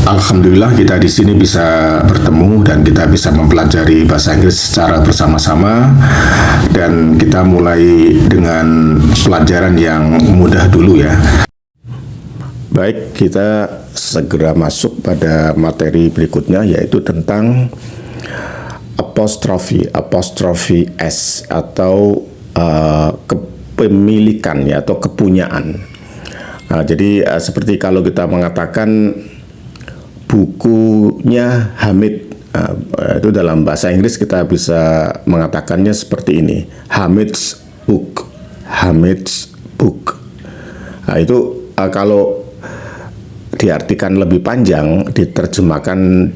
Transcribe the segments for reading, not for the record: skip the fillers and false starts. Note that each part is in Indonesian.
Alhamdulillah kita di sini bisa bertemu dan kita bisa mempelajari bahasa Inggris secara bersama-sama, dan kita mulai dengan pelajaran yang mudah dulu ya. Baik, kita segera masuk pada materi berikutnya, yaitu tentang apostrofi S atau kepemilikan ya, atau kepunyaan. Jadi seperti kalau kita mengatakan bukunya Hamid, itu dalam bahasa Inggris kita bisa mengatakannya seperti ini: Hamid's book, Hamid's book. Itu kalau diartikan lebih panjang, diterjemahkan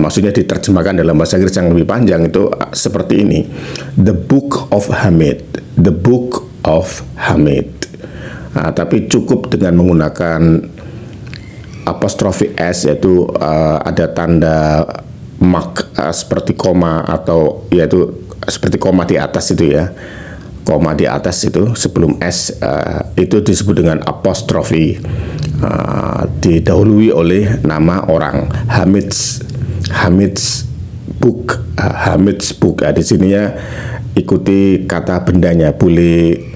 maksudnya diterjemahkan dalam bahasa Inggris yang lebih panjang itu seperti ini: The Book of Hamid, The Book of Hamid. Tapi cukup dengan menggunakan apostrofi S, yaitu ada tanda mark seperti koma, atau yaitu seperti koma di atas itu ya, koma di atas itu sebelum S, itu disebut dengan apostrofi, didahului oleh nama orang. Hamid's book, Hamid's book. Di sini ya ikuti kata bendanya, boleh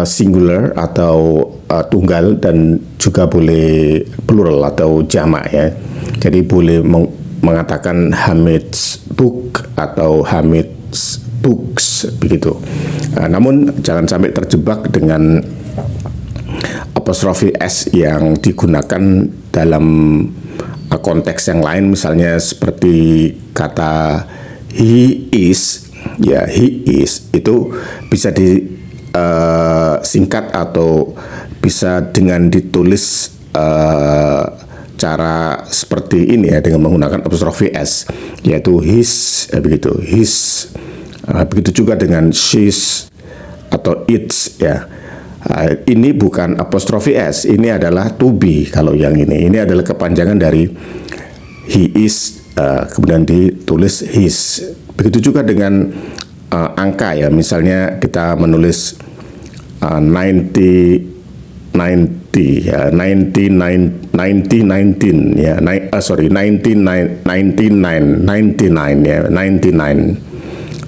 singular atau tunggal, dan juga boleh plural atau jamak ya. Jadi boleh mengatakan Hamid's book atau Hamid's books begitu. Namun jangan sampai terjebak dengan apostrofi S yang digunakan dalam konteks yang lain, misalnya seperti kata he is ya, he is itu bisa disingkat atau bisa dengan ditulis cara seperti ini ya, dengan menggunakan apostrofi S, yaitu his, begitu, his. Begitu juga dengan she's atau it's ya. Ini bukan apostrofi S, ini adalah to be. Kalau yang ini adalah kepanjangan dari he is, kemudian ditulis his. Begitu juga dengan angka ya, misalnya kita menulis 90 ya, 99 ya, 99 ya,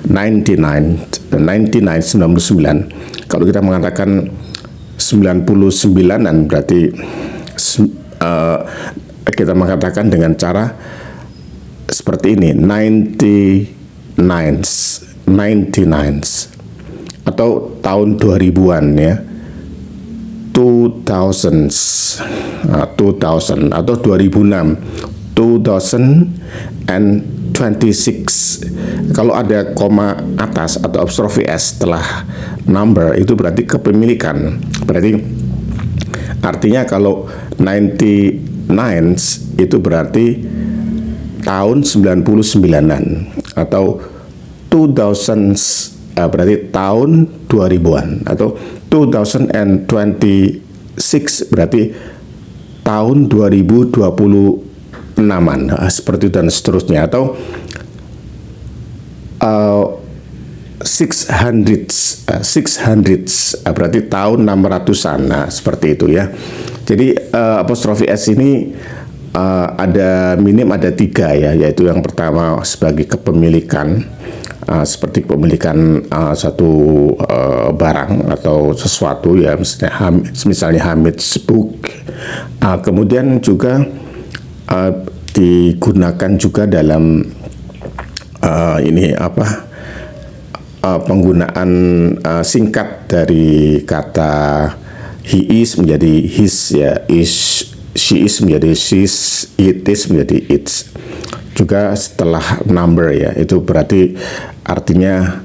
99. Kalau kita mengatakan 99-an, berarti kita mengatakan dengan cara seperti ini: 99s, atau tahun 2000-an ya, 2000 atau 2006, 2026. Kalau ada koma atas atau apostrofi S setelah number, itu berarti kepemilikan. Berarti artinya kalau 99s itu berarti tahun 99-an, atau 2000s berarti tahun 2000-an, atau 2026 berarti tahun 2026-an, seperti itu dan seterusnya. Atau 600s berarti tahun 600-an, seperti itu ya. Jadi apostrofi S ini ada minim, ada 3 ya, yaitu yang pertama sebagai kepemilikan, seperti kepemilikan satu barang atau sesuatu ya, misalnya Hamid's book. Kemudian juga digunakan juga dalam penggunaan singkat dari kata he is menjadi his ya, is, she is menjadi she's, it is menjadi its. Juga setelah number ya, itu berarti artinya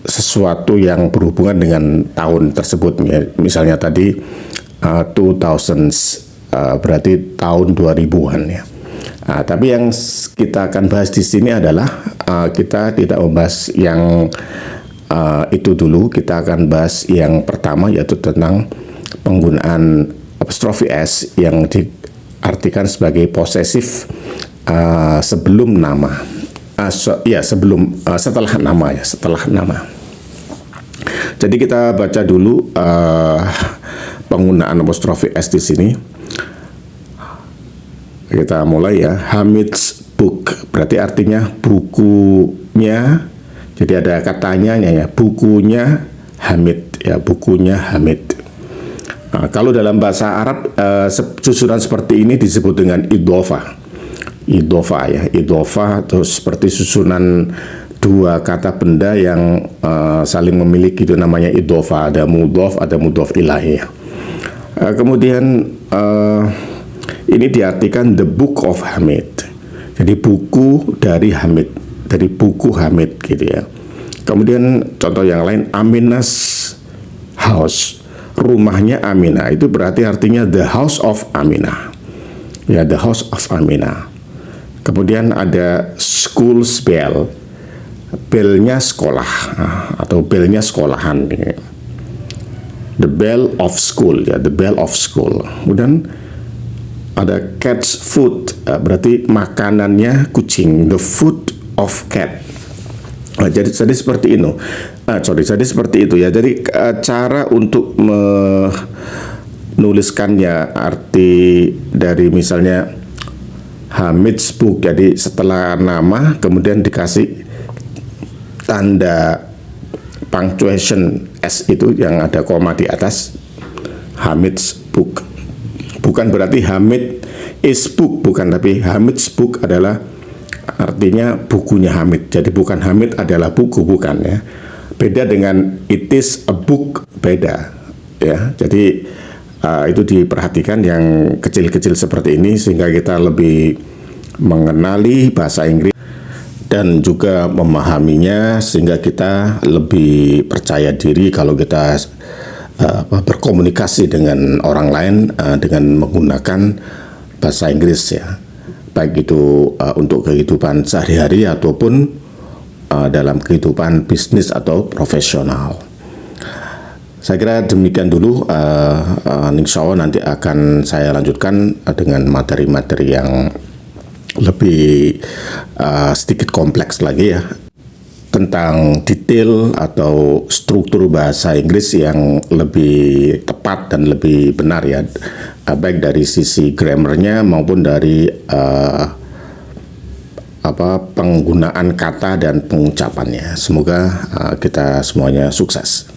sesuatu yang berhubungan dengan tahun tersebut ya. Misalnya tadi 2000s berarti tahun 2000-an ya. Tapi yang kita akan bahas di sini adalah kita tidak membahas yang itu dulu. Kita akan bahas yang pertama, yaitu tentang penggunaan apostrofi S yang diartikan sebagai posesif sebelum nama. Setelah nama ya, setelah nama. Jadi kita baca dulu penggunaan apostrofi S di sini. Kita mulai ya. Hamid's book berarti artinya bukunya. Jadi ada katanya ya, bukunya Hamid ya, bukunya Hamid. Nah, kalau dalam bahasa Arab susunan seperti ini disebut dengan idhofah. Idhofah ya, idhofah terus seperti susunan dua kata benda yang saling memiliki, itu namanya idhofah. Ada mudhof, ada mudhof ilaih. Kemudian ini diartikan the book of Hamid. Jadi buku dari Hamid, dari buku Hamid gitu ya. Kemudian contoh yang lain, Amina's house, rumahnya Aminah, itu berarti artinya the house of Aminah. Ya, the house of Aminah. Kemudian ada school's bell, belnya sekolah atau belnya sekolahan. The bell of school ya, the bell of school. Kemudian ada cat's food, berarti makanannya kucing, the food of cat. Jadi seperti itu. Jadi seperti itu ya. Jadi cara untuk menuliskannya, arti dari misalnya Hamid's book, jadi setelah nama kemudian dikasih tanda punctuation S itu yang ada koma di atas, Hamid's book. Bukan berarti Hamid is book, bukan, tapi Hamid's book adalah artinya bukunya Hamid. Jadi bukan Hamid adalah buku, bukan ya. Beda dengan it is a book, beda ya. Jadi itu diperhatikan yang kecil-kecil seperti ini sehingga kita lebih mengenali bahasa Inggris dan juga memahaminya, sehingga kita lebih percaya diri kalau kita berkomunikasi dengan orang lain dengan menggunakan bahasa Inggris ya, baik itu untuk kehidupan sehari-hari ataupun dalam kehidupan bisnis atau profesional. Saya kira demikian dulu. Insya Allah nanti akan saya lanjutkan dengan materi-materi yang lebih sedikit kompleks lagi ya, tentang detail atau struktur bahasa Inggris yang lebih tepat dan lebih benar ya, baik dari sisi grammarnya maupun dari penggunaan kata dan pengucapannya. Semoga kita semuanya sukses.